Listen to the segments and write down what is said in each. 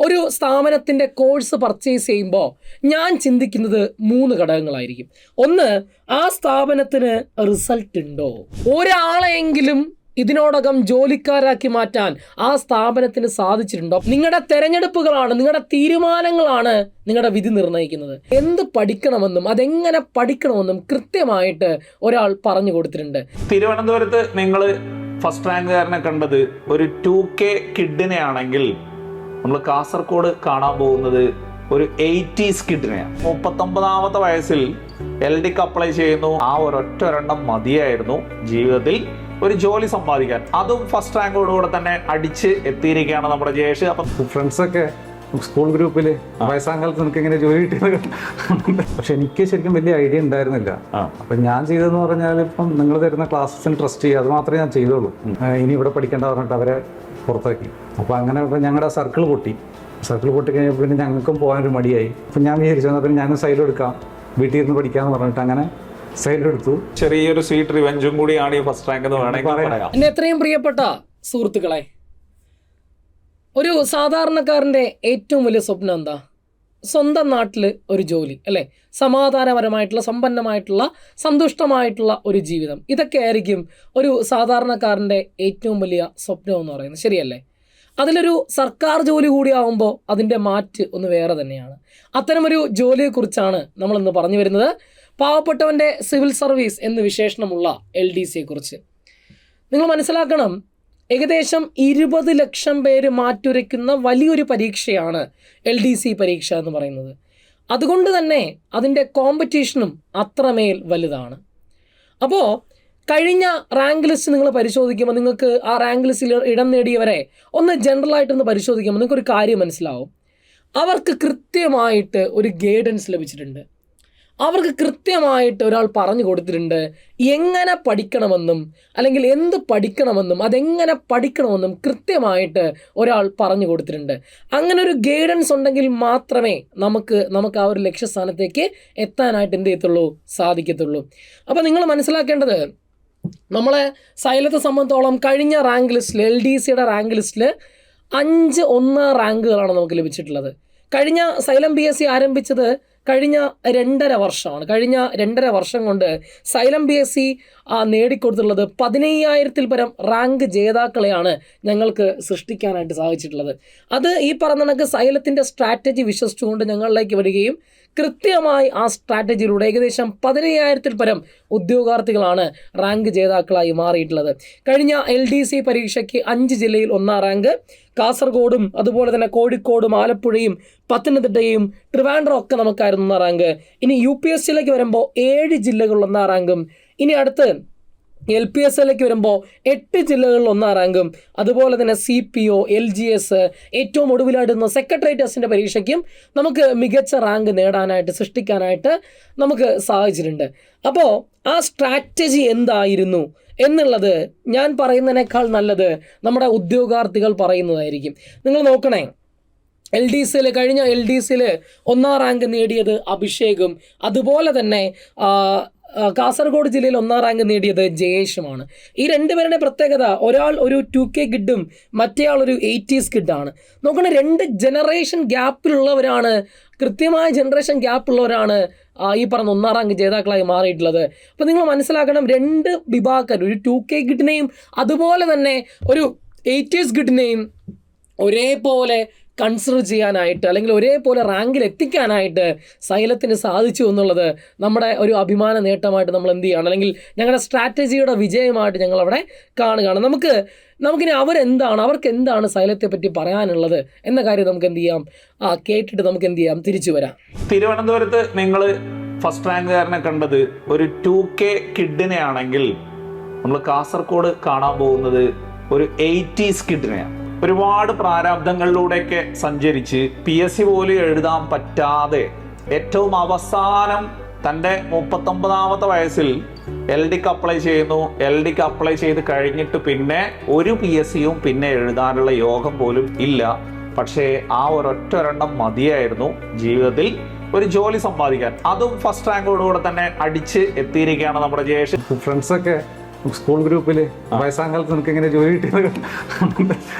ഒരു സ്ഥാപനത്തിൻ്റെ course purchase ചെയ്യുമ്പോൾ ഞാൻ ചിന്തിക്കുന്നത് 3 ഘടകങ്ങളായിരിക്കും. ഒന്ന്, ആ സ്ഥാപനത്തിന് റിസൾട്ട് ഉണ്ടോ? ഒരാളെയെങ്കിലും ഇതിനോടകം ജോലിക്കാരാക്കി മാറ്റാൻ ആ സ്ഥാപനത്തിന് സാധിച്ചിട്ടുണ്ടോ? നിങ്ങളുടെ തെരഞ്ഞെടുപ്പുകളാണ്, നിങ്ങളുടെ തീരുമാനങ്ങളാണ് നിങ്ങളുടെ വിധി നിർണ്ണയിക്കുന്നത്. എന്ത് പഠിക്കണമെന്നും അതെങ്ങനെ പഠിക്കണമെന്നും കൃത്യമായിട്ട് ഒരാൾ പറഞ്ഞു കൊടുത്തിട്ടുണ്ട്. തിരുവനന്തപുരത്ത് നിങ്ങൾ ഫസ്റ്റ് റാങ്കുകാരനെ കണ്ടത് ഒരു 2K കിഡിനെ ആണെങ്കിൽ നമ്മൾ കാസർഗോഡ് കാണാൻ പോകുന്നത് ഒരു 80s കിഡിനെയാണ്. 39ാമത്തെ വയസ്സിൽ LDക്ക് അപ്ലൈ ചെയ്യുന്നു. ആ ഒരൊറ്റൊരെണ്ണം മതിയായിരുന്നു ജീവിതത്തിൽ ഒരു ജോലി സമ്പാദിക്കാൻ. അതും ഫസ്റ്റ് റാങ്കോടുകൂടെ തന്നെ അടിച്ച് എത്തിയിരിക്കുകയാണ് നമ്മുടെ ജയേഷ്. അപ്പം ഫ്രണ്ട്സൊക്കെ സ്കൂൾ ഗ്രൂപ്പിൽ വയസ്സാങ്കാലത്ത് നിനക്ക് ഇങ്ങനെ ജോലി കിട്ടിയത്. പക്ഷെ എനിക്ക് ശരിക്കും വലിയ ഐഡിയ ഉണ്ടായിരുന്നില്ല. അപ്പം ഞാൻ ചെയ്തതെന്ന് പറഞ്ഞാൽ ഇപ്പം നിങ്ങൾ തരുന്ന ക്ലാസ്സസിന് ട്രസ്റ്റ് ചെയ്യുക, അത് മാത്രമേ ഞാൻ ചെയ്തോളൂ. ഇനി ഇവിടെ പഠിക്കേണ്ട പറഞ്ഞിട്ട് അവരെ പുറത്താക്കി. അപ്പോൾ അങ്ങനെ ഞങ്ങളുടെ സർക്കിൾ പൊട്ടി കഴിഞ്ഞപ്പോൾ പിന്നെ ഞങ്ങൾക്കും പോകാനൊരു മടിയായി. അപ്പം ഞാൻ വിചാരിച്ചു എന്നാൽ പിന്നെ ഞാനും സൈലം എടുക്കാം, വീട്ടിൽ ഇരുന്ന് പഠിക്കാമെന്ന് പറഞ്ഞിട്ട് അങ്ങനെ സൈലം എടുത്തു. ചെറിയൊരു സ്വീറ്റ് റിവെഞ്ചും കൂടിയാണ് ഈ ഫസ്റ്റ് റാങ്ക് എന്ന് വേണമെങ്കിൽ പറയാം. എന്നെ എത്രയും പ്രിയപ്പെട്ട സുഹൃത്തുക്കളെ, ഒരു സാധാരണക്കാരൻ്റെ ഏറ്റവും വലിയ സ്വപ്നം എന്താ? സ്വന്തം നാട്ടിൽ ഒരു ജോലി, അല്ലേ? സമാധാനപരമായിട്ടുള്ള, സമ്പന്നമായിട്ടുള്ള, സന്തുഷ്ടമായിട്ടുള്ള ഒരു ജീവിതം. ഇതൊക്കെ ആയിരിക്കും ഒരു സാധാരണക്കാരൻ്റെ ഏറ്റവും വലിയ സ്വപ്നം എന്ന് പറയുന്നത്, ശരിയല്ലേ? അതിലൊരു സർക്കാർ ജോലി കൂടിയാകുമ്പോൾ അതിൻ്റെ മാറ്റ് ഒന്ന് വേറെ തന്നെയാണ്. അത്തരമൊരു ജോലിയെക്കുറിച്ചാണ് നമ്മളിന്ന് പറഞ്ഞു വരുന്നത്. പാവപ്പെട്ടവൻ്റെ സിവിൽ സർവീസ് എന്ന് വിശേഷണമുള്ള LDCയെക്കുറിച്ച്. നിങ്ങൾ മനസ്സിലാക്കണം, ഏകദേശം 20 ലക്ഷം പേര് മാറ്റുരയ്ക്കുന്ന വലിയൊരു പരീക്ഷയാണ് LDC പരീക്ഷ എന്ന് പറയുന്നത്. അതുകൊണ്ട് തന്നെ അതിൻ്റെ കോമ്പറ്റീഷനും അത്രമേൽ വലുതാണ്. അപ്പോൾ കഴിഞ്ഞ റാങ്ക് ലിസ്റ്റ് നിങ്ങൾ പരിശോധിക്കുമ്പോൾ നിങ്ങൾക്ക് ആ റാങ്ക് ലിസ്റ്റിൽ ഇടം നേടിയവരെ ഒന്ന് ജനറലായിട്ടൊന്ന് പരിശോധിക്കുമ്പോൾ നിങ്ങൾക്കൊരു കാര്യം മനസ്സിലാവും. അവർക്ക് കൃത്യമായിട്ട് ഒരു ഗൈഡൻസ് ലഭിച്ചിട്ടുണ്ട്. അവർക്ക് കൃത്യമായിട്ട് ഒരാൾ പറഞ്ഞു കൊടുത്തിട്ടുണ്ട് എങ്ങനെ പഠിക്കണമെന്നും അല്ലെങ്കിൽ എന്ത് പഠിക്കണമെന്നും അതെങ്ങനെ പഠിക്കണമെന്നും കൃത്യമായിട്ട് ഒരാൾ പറഞ്ഞു കൊടുത്തിട്ടുണ്ട്. അങ്ങനെ ഒരു ഗൈഡൻസ് ഉണ്ടെങ്കിൽ മാത്രമേ നമുക്ക് ആ ഒരു ലക്ഷ്യസ്ഥാനത്തേക്ക് എത്താനായിട്ട് എന്ത് ചെയ്യത്തുള്ളൂ, സാധിക്കത്തുള്ളൂ. അപ്പോൾ നിങ്ങൾ മനസ്സിലാക്കേണ്ടത്, നമ്മളെ സൈലത്തെ സംബന്ധിച്ചോളം കഴിഞ്ഞ റാങ്ക് ലിസ്റ്റിൽ LDCയുടെ റാങ്ക് ലിസ്റ്റിൽ 5 1 റാങ്കുകളാണ് നമുക്ക് ലഭിച്ചിട്ടുള്ളത്. കഴിഞ്ഞ സൈലം BSc ആരംഭിച്ചത് കഴിഞ്ഞ 2.5 വർഷമാണ്. കഴിഞ്ഞ 2.5 വർഷം കൊണ്ട് സൈലം BSc നേടിക്കൊടുത്തുള്ളത് 15,000-ൽ പരം റാങ്ക് ജേതാക്കളെയാണ് ഞങ്ങൾക്ക് സൃഷ്ടിക്കാനായിട്ട് സാധിച്ചിട്ടുള്ളത്. അത് ഈ പറഞ്ഞ കണക്ക് സൈലത്തിൻ്റെ സ്ട്രാറ്റജി വിശ്വസിച്ചുകൊണ്ട് ഞങ്ങളിലേക്ക് വരികയും കൃത്യമായി ആ സ്ട്രാറ്റജിയിലൂടെ ഏകദേശം 15,000-ൽ പരം ഉദ്യോഗാർത്ഥികളാണ് റാങ്ക് ജേതാക്കളായി മാറിയിട്ടുള്ളത്. കഴിഞ്ഞ LDC പരീക്ഷയ്ക്ക് 5 ജില്ലയിൽ 1-ാം റാങ്ക്, കാസർഗോഡും അതുപോലെ തന്നെ കോഴിക്കോടും ആലപ്പുഴയും പത്തനംതിട്ടയും ട്രിവാൻഡ്രം ഒക്കെ നമുക്കായിരുന്നു 1-ാം റാങ്ക്. ഇനി UPSCയിലേക്ക് വരുമ്പോൾ 7 ജില്ലകളിൽ 1-ാം റാങ്കും, ഇനി അടുത്ത് LPSലേക്ക് വരുമ്പോൾ 8 ജില്ലകളിൽ 1-ാം റാങ്കും, അതുപോലെ തന്നെ CPO, LGS, ഏറ്റവും ഒടുവിലായിടുന്ന സെക്രട്ടേറിയറ്റ് ടെസ്റ്റിൻ്റെ പരീക്ഷയ്ക്കും നമുക്ക് മികച്ച റാങ്ക് നേടാനായിട്ട് സൃഷ്ടിക്കാനായിട്ട് നമുക്ക് സാധിച്ചിട്ടുണ്ട്. അപ്പോൾ ആ സ്ട്രാറ്റജി എന്തായിരുന്നു എന്നുള്ളത് ഞാൻ പറയുന്നതിനേക്കാൾ നല്ലത് നമ്മുടെ ഉദ്യോഗാർത്ഥികൾ പറയുന്നതായിരിക്കും. നിങ്ങൾ നോക്കണേ, LDCയിൽ കഴിഞ്ഞ LDCയിൽ 1-ാം റാങ്ക് നേടിയത് അഭിഷേകും, അതുപോലെ തന്നെ കാസർഗോഡ് ജില്ലയിൽ 1-ാം റാങ്ക് നേടിയത് ജയേഷുമാണ്. ഈ 2 പേരുടെ പ്രത്യേകത, ഒരാൾ ഒരു 2K കിഡും മറ്റേയാൾ ഒരു 80s കിഡാണ്. നോക്കണേ, 2 ജനറേഷൻ ഗ്യാപ്പിലുള്ളവരാണ്, കൃത്യമായ ജനറേഷൻ ഗ്യാപ്പുള്ളവരാണ് ഈ പറഞ്ഞ 1-ാം റാങ്ക് ജേതാക്കളായി മാറിയിട്ടുള്ളത്. അപ്പോൾ നിങ്ങൾ മനസ്സിലാക്കണം, 2 വിഭാഗക്കാർ, ഒരു 2K കിഡിനെയും അതുപോലെ തന്നെ ഒരു 80s കിഡിനെയും ഒരേപോലെ കൺസിഡർ ചെയ്യാനായിട്ട് അല്ലെങ്കിൽ ഒരേപോലെ റാങ്കിൽ എത്തിക്കാനായിട്ട് സൈലത്തിന് സാധിച്ചു എന്നുള്ളത് നമ്മുടെ ഒരു അഭിമാന നേട്ടമായിട്ട് നമ്മൾ എന്ത് ചെയ്യണം, അല്ലെങ്കിൽ ഞങ്ങളുടെ സ്ട്രാറ്റജിയുടെ വിജയമായിട്ട് ഞങ്ങളവിടെ കാണുകയാണ്. നമുക്കിനി അവർക്ക് എന്താണ് സൈലത്തെ പറ്റി പറയാനുള്ളത് എന്ന കാര്യം നമുക്ക് എന്ത് ചെയ്യാം, കേട്ടിട്ട് നമുക്ക് എന്ത് ചെയ്യാം, തിരിച്ചു വരാം. തിരുവനന്തപുരത്ത് നിങ്ങൾ ഫസ്റ്റ് റാങ്കുകാരനെ കണ്ടത് ഒരു 2K കിഡിനെ ആണെങ്കിൽ നമ്മൾ കാസർഗോഡ് കാണാൻ പോകുന്നത് ഒരു 80s കിഡിനെയാണ്. ഒരുപാട് പ്രാരാബ്ദങ്ങളിലൂടെയൊക്കെ സഞ്ചരിച്ച് PSC പോലും എഴുതാൻ പറ്റാതെ ഏറ്റവും അവസാനം തൻ്റെ 39ാമത്തെ വയസ്സിൽ LDക്ക് അപ്ലൈ ചെയ്യുന്നു. LDക്ക് അപ്ലൈ ചെയ്ത് കഴിഞ്ഞിട്ട് പിന്നെ ഒരു PSCയും പിന്നെ എഴുതാനുള്ള യോഗം പോലും ഇല്ല. പക്ഷേ ആ ഒരൊറ്റൊരെണ്ണം മതിയായിരുന്നു ജീവിതത്തിൽ ഒരു ജോലി സമ്പാദിക്കാൻ. അതും ഫസ്റ്റ് റാങ്കോടുകൂടെ തന്നെ അടിച്ച് എത്തിയിരിക്കുകയാണ് നമ്മുടെ ജയേഷ്. ഫ്രണ്ട്സൊക്കെ സ്കൂൾ ഗ്രൂപ്പിൽ വയസ്സാങ്കാലത്ത് നിനക്ക് എങ്ങനെ ജോലി കിട്ടിയത്?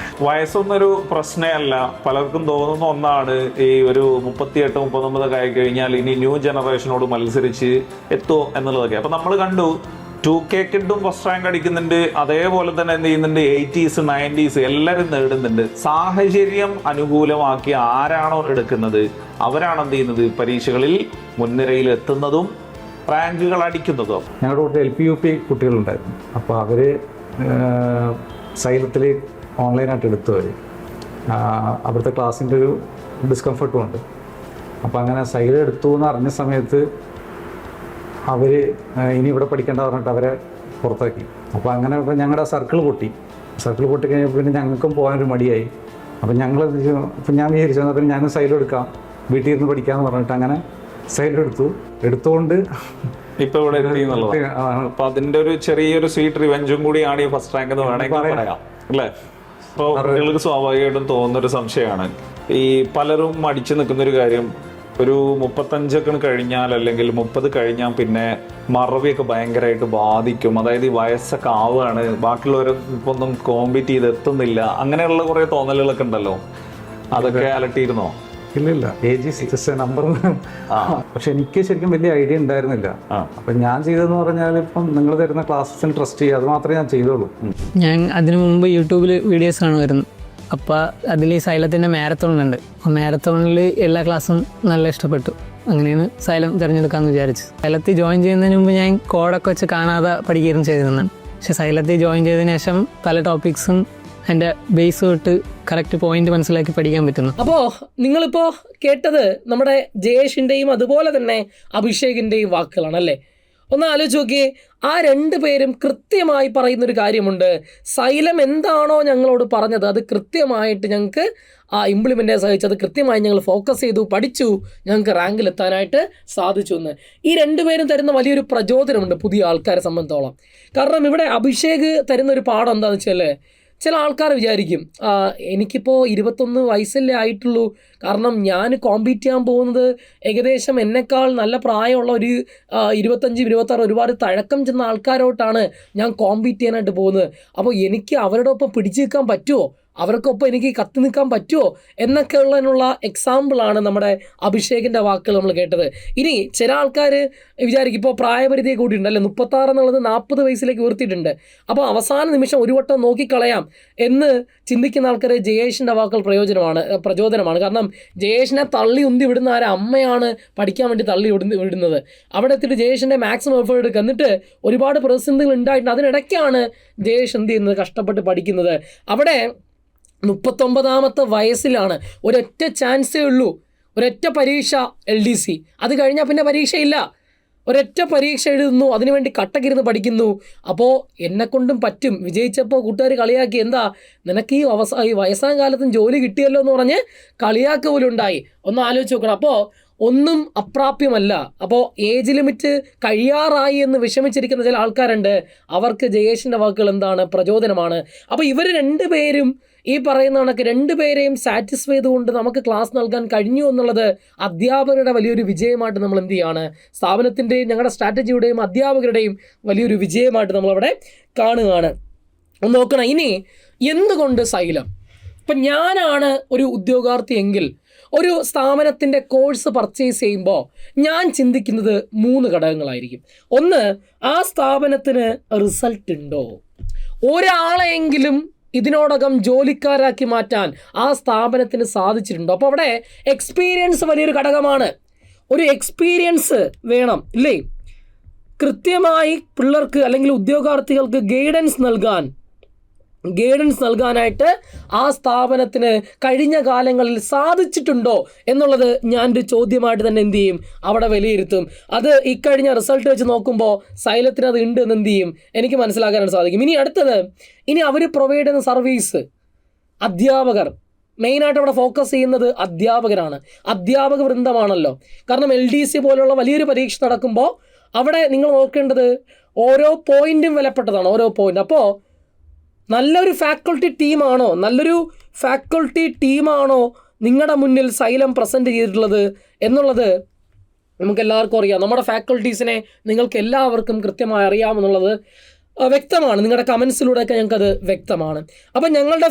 വയസ്സൊന്നൊരു പ്രശ്നമല്ല. പലർക്കും തോന്നുന്ന ഒന്നാണ് ഈ ഒരു 38, 39 ആയി കഴിഞ്ഞാൽ ഇനി ന്യൂ ജനറേഷനോട് മത്സരിച്ച് എത്തുമോ എന്നുള്ളതൊക്കെ. അപ്പൊ നമ്മൾ കണ്ടു 2K കിഡും ഫസ്റ്റ് റാങ്ക് അടിക്കുന്നുണ്ട്. അതേപോലെ തന്നെ എന്ത് ചെയ്യുന്നുണ്ട്, 80s 90s എല്ലാവരും നേടുന്നുണ്ട്. സാഹചര്യം അനുകൂലമാക്കി ആരാണോ എടുക്കുന്നത് അവരാണ് എന്ത് ചെയ്യുന്നത്, പരീക്ഷകളിൽ മുൻനിരയിൽ എത്തുന്നതും റാങ്കുകൾ അടിക്കുന്നതോ. ഞങ്ങളുടെ കൂടെ LP UP കുട്ടികളുണ്ടായിരുന്നു. അപ്പോൾ അവർ സൈലത്തിൽ ഓൺലൈനായിട്ട് എടുത്തവർ അവിടുത്തെ ക്ലാസ്സിൻ്റെ ഒരു ഡിസ്കംഫർട്ടും ഉണ്ട്. അപ്പോൾ അങ്ങനെ സൈലം എടുത്തു എന്ന് അറിഞ്ഞ സമയത്ത് അവർ ഇനി ഇവിടെ പഠിക്കേണ്ട പറഞ്ഞിട്ട് അവരെ പുറത്താക്കി. അപ്പോൾ അങ്ങനെ ഇപ്പോൾ ഞങ്ങളുടെ സർക്കിൾ പൊട്ടി കഴിഞ്ഞപ്പോൾ പിന്നെ ഞങ്ങൾക്കും പോകാനൊരു മടിയായി. അപ്പം ഞങ്ങൾ അപ്പം ഞാൻ വിചാരിച്ചു എന്നാൽ പിന്നെ ഞാനും സൈലം എടുക്കാം, വീട്ടിൽ ഇരുന്ന് പഠിക്കാമെന്ന് പറഞ്ഞിട്ട് അങ്ങനെ സൈലം എടുത്തുകൊണ്ട് ഇപ്പൊ ഇവിടെ എത്തി എന്നുള്ളത്. അപ്പൊ അതിന്റെ ഒരു ചെറിയൊരു സ്വീറ്റ് റിവെഞ്ചും കൂടിയാണ് ഈ ഫസ്റ്റ് റാങ്ക് എന്ന് വേണമെങ്കിൽ പറയാം അല്ലേ. അപ്പോൾ കുട്ടികൾക്ക് സ്വാഭാവികമായിട്ടും തോന്നുന്നൊരു സംശയമാണ്, ഈ പലരും അടിച്ചു നിൽക്കുന്നൊരു കാര്യം, ഒരു 35 കഴിഞ്ഞാൽ അല്ലെങ്കിൽ 30 കഴിഞ്ഞാൽ പിന്നെ മറവിയൊക്കെ ഭയങ്കരമായിട്ട് ബാധിക്കും. അതായത് ഈ വയസ്സൊക്കെ ആവുകയാണ്, ബാക്കിയുള്ളവരൊന്നും കോമ്പീറ്റ് ചെയ്ത് എത്തുന്നില്ല, അങ്ങനെയുള്ള കുറെ തോന്നലുകളൊക്കെ ഉണ്ടല്ലോ. അതൊക്കെ അലട്ടിയിരുന്നോ? ഇല്ല, ഏജ് ജസ്റ്റ് നമ്പർ. പക്ഷെ എനിക്ക് ശരിക്കും വലിയ ഐഡിയ ഉണ്ടായിരുന്നില്ല. അപ്പം ഞാൻ ചെയ്തതെന്ന് പറഞ്ഞാൽ ഇപ്പം നിങ്ങൾ തരുന്ന ക്ലാസ്സസിന് ട്രസ്റ്റ് ചെയ്യുക, അത് മാത്രമേ ഞാൻ ചെയ്തോളൂ. ഞാൻ അതിനു മുമ്പ് യൂട്യൂബിൽ വീഡിയോസ് കാണുമായിരുന്നു. അപ്പോൾ അതിൽ ഈ സൈലത്തിൻ്റെ മാരത്തോണുണ്ട്. ആ മാരത്തോണിൽ എല്ലാ ക്ലാസ്സും നല്ല ഇഷ്ടപ്പെട്ടു. അങ്ങനെയാണ് സൈലം തിരഞ്ഞെടുക്കാമെന്ന് വിചാരിച്ചു. സൈലത്തിൽ ജോയിൻ ചെയ്യുന്നതിന് മുമ്പ് ഞാൻ കോഡൊക്കെ വെച്ച് കാണാതെ പഠിക്കുകയും ചെയ്തിരുന്നതാണ്. പക്ഷെ സൈലത്തിൽ ജോയിൻ ചെയ്തതിന് ശേഷം പല ടോപ്പിക്സും എൻ്റെ ബേസ് തൊട്ട് കറക്റ്റ് പോയിന്റ് മനസ്സിലാക്കി പഠിക്കാൻ പറ്റുന്നു. അപ്പോൾ നിങ്ങളിപ്പോൾ കേട്ടത് നമ്മുടെ ജയേഷിൻ്റെയും അതുപോലെ തന്നെ അഭിഷേകിൻ്റെയും വാക്കുകളാണ് അല്ലേ. ഒന്ന് ആലോചിച്ച് നോക്കിയേ, ആ 2 പേരും കൃത്യമായി പറയുന്നൊരു കാര്യമുണ്ട്. സൈലം എന്താണോ ഞങ്ങളോട് പറഞ്ഞത് അത് കൃത്യമായിട്ട് ഞങ്ങൾക്ക് ഇംപ്ലിമെൻ്റ് സഹിച്ചത് കൃത്യമായി ഞങ്ങൾ ഫോക്കസ് ചെയ്തു, പഠിച്ചു, ഞങ്ങൾക്ക് റാങ്കിലെത്താനായിട്ട് സാധിച്ചു എന്ന്. ഈ 2 പേരും തരുന്ന വലിയൊരു പ്രചോദനമുണ്ട് പുതിയ ആൾക്കാരെ സംബന്ധിച്ചോളം. കാരണം ഇവിടെ അഭിഷേക് തരുന്നൊരു പാഠം എന്താണെന്ന് വെച്ചാൽ, ചില ആൾക്കാർ വിചാരിക്കും എനിക്കിപ്പോൾ 21 വയസ്സല്ലേ ആയിട്ടുള്ളൂ, കാരണം ഞാൻ കോമ്പീറ്റ് ചെയ്യാൻ പോകുന്നത് ഏകദേശം എന്നെക്കാൾ നല്ല പ്രായമുള്ള ഒരു 25, 26 ഒരുപാട് തഴക്കം ചെന്ന ആൾക്കാരോട്ടാണ് ഞാൻ കോമ്പീറ്റ് ചെയ്യാനായിട്ട് പോകുന്നത്. അപ്പോൾ എനിക്ക് അവരുടെ ഒപ്പം പിടിച്ചു നിൽക്കാൻ പറ്റുമോ, അവർക്കൊപ്പം എനിക്ക് കത്തി നിൽക്കാൻ പറ്റുമോ എന്നൊക്കെ ഉള്ളതിനുള്ള എക്സാമ്പിളാണ് നമ്മുടെ അഭിഷേകിൻ്റെ വാക്കുകൾ നമ്മൾ കേട്ടത്. ഇനി ചില ആൾക്കാർ വിചാരിക്കും ഇപ്പോൾ പ്രായപരിധി കൂടി ഉണ്ടല്ലേ, 36 എന്നുള്ളത് 40 വയസ്സിലേക്ക് ഉയർത്തിയിട്ടുണ്ട്, അപ്പോൾ അവസാന നിമിഷം ഒരു വട്ടം നോക്കിക്കളയാം എന്ന് ചിന്തിക്കുന്ന ആൾക്കാർ ജയേഷിൻ്റെ വാക്കുകൾ പ്രചോദനമാണ്. കാരണം ജയേഷിനെ തള്ളി ഉന്തി വിടുന്ന അമ്മയാണ് പഠിക്കാൻ വേണ്ടി തള്ളി വിടുന്നത്. അവിടെ എത്തിയിട്ട് ജയേഷിൻ്റെ മാക്സിമം എഫേർട്ട് എടുക്കുക, എന്നിട്ട് ഒരുപാട് പ്രതിസന്ധികൾ ഉണ്ടായിട്ടുണ്ട്. അതിനിടയ്ക്കാണ് ജയേഷ് എന്ത് ചെയ്യുന്നത്, കഷ്ടപ്പെട്ട് പഠിക്കുന്നത്. അവിടെ 39ാമത്തെ വയസ്സിലാണ്, ഒരൊറ്റ ചാൻസേ ഉള്ളൂ, ഒരൊറ്റ പരീക്ഷ LDC, അത് കഴിഞ്ഞാൽ പിന്നെ പരീക്ഷയില്ല. ഒരൊറ്റ പരീക്ഷ എഴുതുന്നു, അതിനുവേണ്ടി കട്ടക്കിരുന്ന് പഠിക്കുന്നു. അപ്പോൾ എന്നെക്കൊണ്ടും പറ്റും. വിജയിച്ചപ്പോൾ കൂട്ടുകാർ കളിയാക്കി, എന്താ നിനക്ക് ഈ വയസ്സാം കാലത്തും ജോലി കിട്ടിയല്ലോ എന്ന് പറഞ്ഞ് കളിയാക്ക് പോലും ഉണ്ടായി. ഒന്ന് ആലോചിച്ച് നോക്കണം. അപ്പോൾ ഒന്നും അപ്രാപ്യമല്ല. അപ്പോൾ ഏജ് ലിമിറ്റ് കഴിയാറായി എന്ന് വിഷമിച്ചിരിക്കുന്ന ചില ആൾക്കാരുണ്ട്. അവർക്ക് ജയേഷിൻ്റെ വാക്കുകൾ എന്താണ്, പ്രചോദനമാണ്. അപ്പോൾ ഇവർ 2 പേരും ഈ പറയുന്ന കണക്ക് 2 പേരെയും സാറ്റിസ്ഫൈ ചെയ്തുകൊണ്ട് നമുക്ക് ക്ലാസ് നൽകാൻ കഴിഞ്ഞു എന്നുള്ളത് അധ്യാപകരുടെ വലിയൊരു വിജയമായിട്ട് നമ്മൾ എന്ത് ചെയ്യാണ്, സ്ഥാപനത്തിൻ്റെയും ഞങ്ങളുടെ സ്ട്രാറ്റജിയുടെയും അധ്യാപകരുടെയും വലിയൊരു വിജയമായിട്ട് നമ്മളവിടെ കാണുകയാണ്. ഒന്ന് നോക്കണം. ഇനി എന്തുകൊണ്ട് സൈലം? ഇപ്പം ഞാനാണ് ഒരു ഉദ്യോഗാർത്ഥി എങ്കിൽ ഒരു സ്ഥാപനത്തിൻ്റെ കോഴ്സ് പർച്ചേസ് ചെയ്യുമ്പോൾ ഞാൻ ചിന്തിക്കുന്നത് 3 ഘടകങ്ങളായിരിക്കും. ഒന്ന്, ആ സ്ഥാപനത്തിന് റിസൾട്ട് ഉണ്ടോ, ഒരാളെങ്കിലും ഇതിനോടകം ജോലിക്കാരാക്കി മാറ്റാൻ ആ സ്ഥാപനത്തിന് സാധിച്ചിട്ടുണ്ടോ. അപ്പോൾ അവിടെ എക്സ്പീരിയൻസ് വലിയൊരു ഘടകമാണ്. ഒരു എക്സ്പീരിയൻസ് വേണം ഇല്ലേ, കൃത്യമായി പിള്ളേർക്ക് അല്ലെങ്കിൽ ഉദ്യോഗാർത്ഥികൾക്ക് ഗൈഡൻസ് നൽകാനായിട്ട് ആ സ്ഥാപനത്തിന് കഴിഞ്ഞ കാലങ്ങളിൽ സാധിച്ചിട്ടുണ്ടോ എന്നുള്ളത് ഞാനൊരു ചോദ്യമായിട്ട് തന്നെ എന്ത് ചെയ്യും, അവിടെ വിലയിരുത്തും. അത് ഇക്കഴിഞ്ഞ റിസൾട്ട് വെച്ച് നോക്കുമ്പോൾ സൈലത്തിന് അത് ഉണ്ട് എന്ന് എന്ത് ചെയ്യും, എനിക്ക് മനസ്സിലാക്കാനായിട്ട് സാധിക്കും. ഇനി അവർ പ്രൊവൈഡ് ചെയ്യുന്ന സർവീസ്, അധ്യാപകർ മെയിനായിട്ട് അവിടെ ഫോക്കസ് ചെയ്യുന്നത് അധ്യാപകരാണ്, അധ്യാപക വൃന്ദമാണല്ലോ. കാരണം LDC പോലുള്ള വലിയൊരു പരീക്ഷ നടക്കുമ്പോൾ അവിടെ നിങ്ങൾ നോക്കേണ്ടത് ഓരോ പോയിന്റും വിലപ്പെട്ടതാണ്, ഓരോ പോയിന്റ്. അപ്പോൾ നല്ലൊരു ഫാക്കൾട്ടി ടീമാണോ നിങ്ങളുടെ മുന്നിൽ സൈലം പ്രസൻറ്റ് ചെയ്തിട്ടുള്ളത് എന്നുള്ളത് നമുക്കെല്ലാവർക്കും അറിയാം. നമ്മുടെ ഫാക്കൾട്ടീസിനെ നിങ്ങൾക്ക് എല്ലാവർക്കും കൃത്യമായി അറിയാമെന്നുള്ളത് വ്യക്തമാണ്, നിങ്ങളുടെ കമൻസിലൂടെയൊക്കെ ഞങ്ങൾക്കത് വ്യക്തമാണ്. അപ്പം ഞങ്ങളുടെ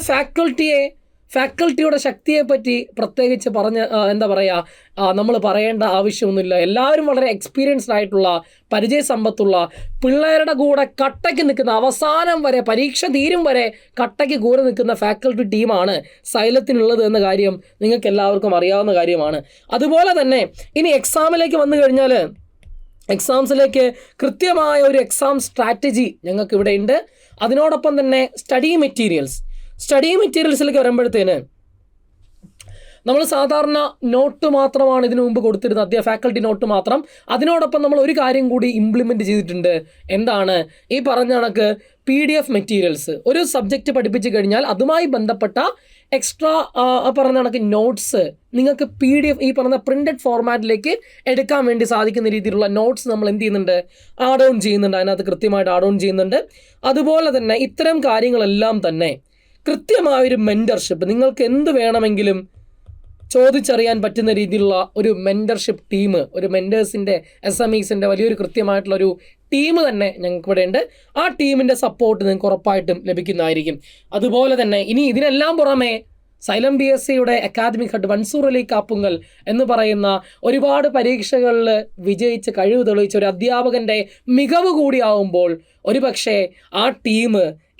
ഫാക്കൽറ്റിയുടെ ശക്തിയെപ്പറ്റി പ്രത്യേകിച്ച് എന്താ പറയുക, നമ്മൾ പറയേണ്ട ആവശ്യമൊന്നുമില്ല. എല്ലാവരും വളരെ എക്സ്പീരിയൻസ്ഡ് ആയിട്ടുള്ള, പരിചയസമ്പത്തുള്ള, പിള്ളേരുടെ കൂടെ കട്ടയ്ക്ക് നിൽക്കുന്ന, അവസാനം വരെ പരീക്ഷ തീരും വരെ കട്ടയ്ക്ക് കൂടെ നിൽക്കുന്ന ഫാക്കൽറ്റി ടീമാണ് സൈലത്തിനുള്ളത് എന്ന കാര്യം നിങ്ങൾക്ക് എല്ലാവർക്കും അറിയാവുന്ന കാര്യമാണ്. അതുപോലെ തന്നെ ഇനി എക്സാമിലേക്ക് വന്നു കഴിഞ്ഞാൽ, എക്സാംസിലേക്ക് കൃത്യമായ ഒരു എക്സാം സ്ട്രാറ്റജി ഞങ്ങൾക്ക് ഇവിടെ ഉണ്ട്. അതിനോടൊപ്പം തന്നെ സ്റ്റഡി മെറ്റീരിയൽസിലേക്ക് വരുമ്പോഴത്തേന് നമ്മൾ സാധാരണ നോട്ട് മാത്രമാണ് ഇതിനു മുമ്പ് കൊടുത്തിരുന്നത്, ഫാക്കൽറ്റി നോട്ട് മാത്രം. അതിനോടൊപ്പം നമ്മൾ ഒരു കാര്യം കൂടി ഇംപ്ലിമെൻറ്റ് ചെയ്തിട്ടുണ്ട്. എന്താണ്? ഈ പറഞ്ഞ കണക്ക് PDF മെറ്റീരിയൽസ്. ഒരു സബ്ജക്റ്റ് പഠിപ്പിച്ച് കഴിഞ്ഞാൽ അതുമായി ബന്ധപ്പെട്ട എക്സ്ട്രാ പറഞ്ഞ കണക്ക് നോട്ട്സ് നിങ്ങൾക്ക് PDF ഈ പറഞ്ഞ പ്രിൻറ്റഡ് ഫോർമാറ്റിലേക്ക് എടുക്കാൻ വേണ്ടി സാധിക്കുന്ന രീതിയിലുള്ള നോട്ട്സ് നമ്മൾ എന്ത് ചെയ്യുന്നുണ്ട്? ആഡ് ഓൺ ചെയ്യുന്നുണ്ട്. അതിനകത്ത് കൃത്യമായിട്ട് ആഡ് ഓൺ ചെയ്യുന്നുണ്ട്. അതുപോലെ തന്നെ ഇത്തരം കാര്യങ്ങളെല്ലാം തന്നെ കൃത്യമായൊരു മെൻറ്റർഷിപ്പ്, നിങ്ങൾക്ക് എന്ത് വേണമെങ്കിലും ചോദിച്ചറിയാൻ പറ്റുന്ന രീതിയിലുള്ള ഒരു മെൻറ്റർഷിപ്പ് ടീം, ഒരു മെൻറ്റേഴ്സിൻ്റെ SMEസിൻ്റെ വലിയൊരു കൃത്യമായിട്ടുള്ളൊരു ടീം തന്നെ ഞങ്ങൾക്ക് ഇവിടെ ഉണ്ട്. ആ ടീമിൻ്റെ സപ്പോർട്ട് നിങ്ങൾക്ക് ഉറപ്പായിട്ടും ലഭിക്കുന്നതായിരിക്കും. അതുപോലെ തന്നെ ഇനി ഇതിനെല്ലാം പുറമെ സൈലം BSCയുടെ അക്കാദമിക് ഹെഡ് മൻസൂർ അലി കാപ്പുങ്കൽ എന്ന് പറയുന്ന ഒരുപാട് പരീക്ഷകളിൽ വിജയിച്ച് കഴിവ് തെളിയിച്ച ഒരു അധ്യാപകൻ്റെ മികവ് കൂടിയാവുമ്പോൾ ഒരുപക്ഷെ ആ ടീം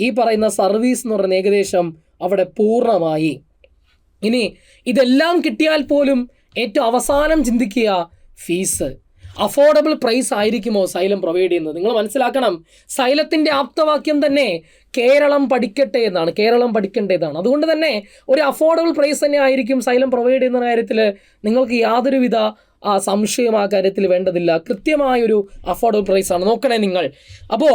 ഈ പറയുന്ന സർവീസ് എന്ന് പറയുന്ന ഏകദേശം അവിടെ പൂർണ്ണമായി. ഇനി ഇതെല്ലാം കിട്ടിയാൽ പോലും ഏറ്റവും അവസാനം ചിന്തിക്കുക, ഫീസ് അഫോർഡബിൾ പ്രൈസ് ആയിരിക്കുമോ സൈലം പ്രൊവൈഡ് ചെയ്യുന്നത്? നിങ്ങൾ മനസ്സിലാക്കണം, സൈലത്തിൻ്റെ ആപ്തവാക്യം തന്നെ കേരളം പഠിക്കട്ടെ എന്നാണ്, കേരളം പഠിക്കേണ്ടതാണ്. അതുകൊണ്ട് തന്നെ ഒരു അഫോർഡബിൾ പ്രൈസ് തന്നെ ആയിരിക്കും സൈലം പ്രൊവൈഡ് ചെയ്യുന്ന കാര്യത്തിൽ നിങ്ങൾക്ക് യാതൊരുവിധ സംശയം ആ കാര്യത്തിൽ വേണ്ടതില്ല. കൃത്യമായൊരു അഫോർഡബിൾ പ്രൈസാണ്. നോക്കണേ നിങ്ങൾ. അപ്പോൾ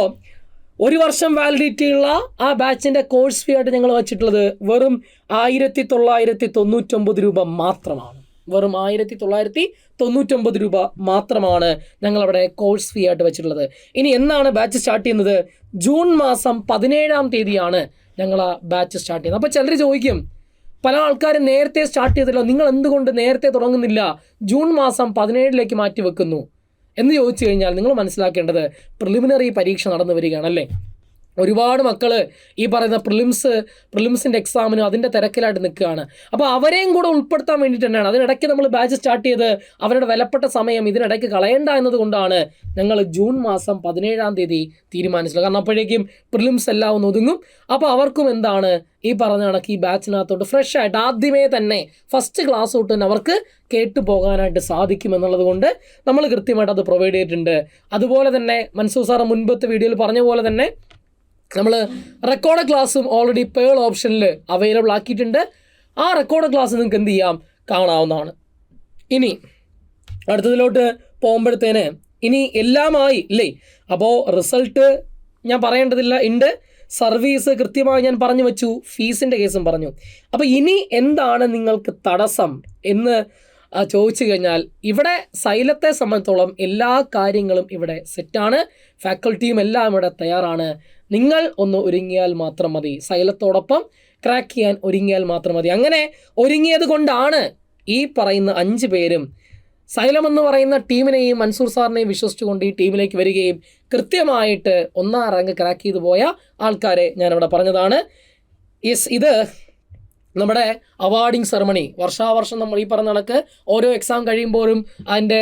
1 വർഷം വാലിഡിറ്റി ഉള്ള ആ ബാച്ചിൻ്റെ കോഴ്സ് ഫീ ആയിട്ട് ഞങ്ങൾ വെച്ചിട്ടുള്ളത് വെറും 1999 രൂപ മാത്രമാണ്. വെറും 1999 രൂപ മാത്രമാണ് ഞങ്ങളവിടെ കോഴ്സ് ഫീ ആയിട്ട് വെച്ചിട്ടുള്ളത്. ഇനി എന്നാണ് ബാച്ച് സ്റ്റാർട്ട് ചെയ്യുന്നത്? ജൂൺ മാസം 17-ാം തീയതിയാണ് ഞങ്ങൾ ആ ബാച്ച് സ്റ്റാർട്ട് ചെയ്യുന്നത്. അപ്പോൾ ചിലർ ചോദിക്കും, പല ആൾക്കാരും നേരത്തെ സ്റ്റാർട്ട് ചെയ്തല്ലോ, നിങ്ങൾ എന്തുകൊണ്ട് നേരത്തെ തുടങ്ങുന്നില്ല, ജൂൺ മാസം 17-ലേക്ക് മാറ്റി വെക്കുന്നു എന്ന് ചോദിച്ചു കഴിഞ്ഞാൽ നിങ്ങൾ മനസ്സിലാക്കേണ്ടത് പ്രിലിമിനറി പരീക്ഷ നടന്നു വരികയാണല്ലേ. ഒരുപാട് മക്കൾ ഈ പറയുന്ന പ്രിലിംസിൻ്റെ എക്സാമിനും അതിൻ്റെ തിരക്കിലായിട്ട് നിൽക്കുകയാണ്. അപ്പോൾ അവരെയും കൂടെ ഉൾപ്പെടുത്താൻ വേണ്ടിയിട്ട് തന്നെയാണ് അതിനിടയ്ക്ക് നമ്മൾ ബാച്ച് സ്റ്റാർട്ട് ചെയ്ത് അവരുടെ വിലപ്പെട്ട സമയം ഇതിനിടയ്ക്ക് കളയേണ്ട എന്നതുകൊണ്ടാണ് ഞങ്ങൾ ജൂൺ മാസം 17-ാം തീയതി തീരുമാനിച്ചത്. കാരണം അപ്പോഴേക്കും പ്രിലിംസ് എല്ലാം ഒന്ന് ഒതുങ്ങും. അപ്പോൾ അവർക്കും എന്താണ് ഈ പറഞ്ഞ കണക്ക് ഈ ബാച്ചിനകത്തോട്ട് ഫ്രഷ് ആയിട്ട് ആദ്യമേ തന്നെ ഫസ്റ്റ് ക്ലാസ് തൊട്ട് തന്നെ അവർക്ക് കേട്ടു പോകാനായിട്ട് സാധിക്കും എന്നുള്ളത് കൊണ്ട് നമ്മൾ കൃത്യമായിട്ട് അത് പ്രൊവൈഡ് ചെയ്തിട്ടുണ്ട്. അതുപോലെ തന്നെ മൻസൂർ സാറ് മുൻപത്തെ വീഡിയോയിൽ പറഞ്ഞ പോലെ തന്നെ നമ്മൾ റെക്കോർഡ് ക്ലാസ്സും ഓൾറെഡി പേൾ ഓപ്ഷനിൽ അവൈലബിൾ ആക്കിയിട്ടുണ്ട്. ആ റെക്കോർഡ് ക്ലാസ് നിങ്ങൾക്ക് എന്ത് ചെയ്യാം, കാണാവുന്നതാണ്. ഇനി അടുത്തതിലോട്ട് പോകുമ്പോഴത്തേന് ഇനി എല്ലാമായി ഇല്ലേ. അപ്പോൾ റിസൾട്ട് ഞാൻ പറയേണ്ടതില്ല, ഉണ്ട്. സർവീസ് കൃത്യമായി ഞാൻ പറഞ്ഞു വെച്ചു, ഫീസിൻ്റെ കേസും പറഞ്ഞു. അപ്പോൾ ഇനി എന്താണ് നിങ്ങൾക്ക് തടസ്സം എന്ന് ചോദിച്ചു കഴിഞ്ഞാൽ, ഇവിടെ സൈലത്തെ സംബന്ധിച്ചോളം എല്ലാ കാര്യങ്ങളും ഇവിടെ സെറ്റാണ്. ഫാക്കൽറ്റിയും എല്ലാം ഇവിടെ തയ്യാറാണ്. നിങ്ങൾ ഒന്ന് ഒരുങ്ങിയാൽ മാത്രം മതി, സൈലത്തോടൊപ്പം ക്രാക്ക് ചെയ്യാൻ ഒരുങ്ങിയാൽ മാത്രം മതി. അങ്ങനെ ഒരുങ്ങിയത് കൊണ്ടാണ് ഈ പറയുന്ന 5 പേരും സൈലം എന്ന് പറയുന്ന ടീമിനെയും മൻസൂർ സാറിനെയും വിശ്വസിച്ചുകൊണ്ട് ഈ ടീമിലേക്ക് വരികയും കൃത്യമായിട്ട് 1ാം റാങ്ക് ക്രാക്ക് ചെയ്തു പോയ ആൾക്കാരെ ഞാനിവിടെ പറഞ്ഞതാണ്. ഇത് നമ്മുടെ അവാർഡിങ് സെറമണി വർഷാവർഷം നമ്മൾ ഈ പറഞ്ഞ കണക്ക് ഓരോ എക്സാം കഴിയുമ്പോഴും അതിൻ്റെ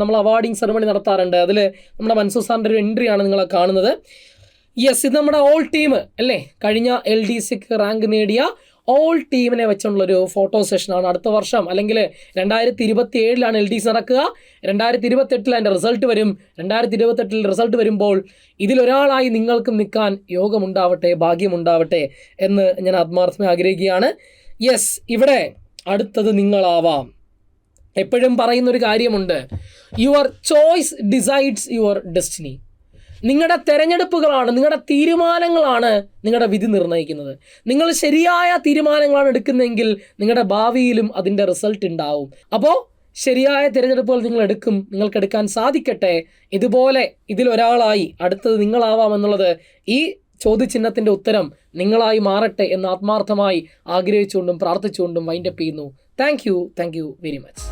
നമ്മൾ അവാർഡിങ് സെറമണി നടത്താറുണ്ട്. അതിൽ നമ്മുടെ മൻസൂർ സാറിൻ്റെ ഒരു എൻട്രിയാണ് നിങ്ങൾ കാണുന്നത്. ഇത് നമ്മുടെ ഓൾ ടീം അല്ലേ, കഴിഞ്ഞ LDCക്ക് റാങ്ക് നേടിയ ഓൾ ടീമിനെ വെച്ചുള്ളൊരു ഫോട്ടോ സെഷനാണ്. അടുത്ത വർഷം അല്ലെങ്കിൽ 2027-ലാണ് LDC നടക്കുക. 2028-ൽ അതിൻ്റെ റിസൾട്ട് വരും. 2028-ൽ റിസൾട്ട് വരുമ്പോൾ ഇതിലൊരാളായി നിങ്ങൾക്കും നിൽക്കാൻ യോഗമുണ്ടാവട്ടെ, ഭാഗ്യമുണ്ടാവട്ടെ എന്ന് ഞാൻ ആത്മാർത്ഥമായി ആഗ്രഹിക്കുകയാണ്. ഇവിടെ അടുത്തത് നിങ്ങളാവാം. എപ്പോഴും പറയുന്നൊരു കാര്യമുണ്ട്, your choice decides your destiny. നിങ്ങളുടെ തിരഞ്ഞെടുപ്പുകളാണ്, നിങ്ങളുടെ തീരുമാനങ്ങളാണ് നിങ്ങളുടെ വിധി നിർണ്ണയിക്കുന്നത്. നിങ്ങൾ ശരിയായ തീരുമാനങ്ങളാണ് എടുക്കുന്നതെങ്കിൽ നിങ്ങളുടെ ഭാവിയിലും അതിൻ്റെ റിസൾട്ട് ഉണ്ടാവും. അപ്പോൾ ശരിയായ തിരഞ്ഞെടുപ്പുകൾ നിങ്ങൾ എടുക്കും, നിങ്ങൾക്ക് എടുക്കാൻ സാധിക്കട്ടെ. ഇതുപോലെ ഇതിലൊരാളായി അടുത്തത് നിങ്ങളാവാമെന്നുള്ളത്, ഈ ചോദ്യചിഹ്നത്തിൻ്റെ ഉത്തരം നിങ്ങളായി മാറട്ടെ എന്ന് ആത്മാർത്ഥമായി ആഗ്രഹിച്ചുകൊണ്ടും പ്രാർത്ഥിച്ചുകൊണ്ടും വൈൻഡപ്പ് ചെയ്യുന്നു. Thank you very much.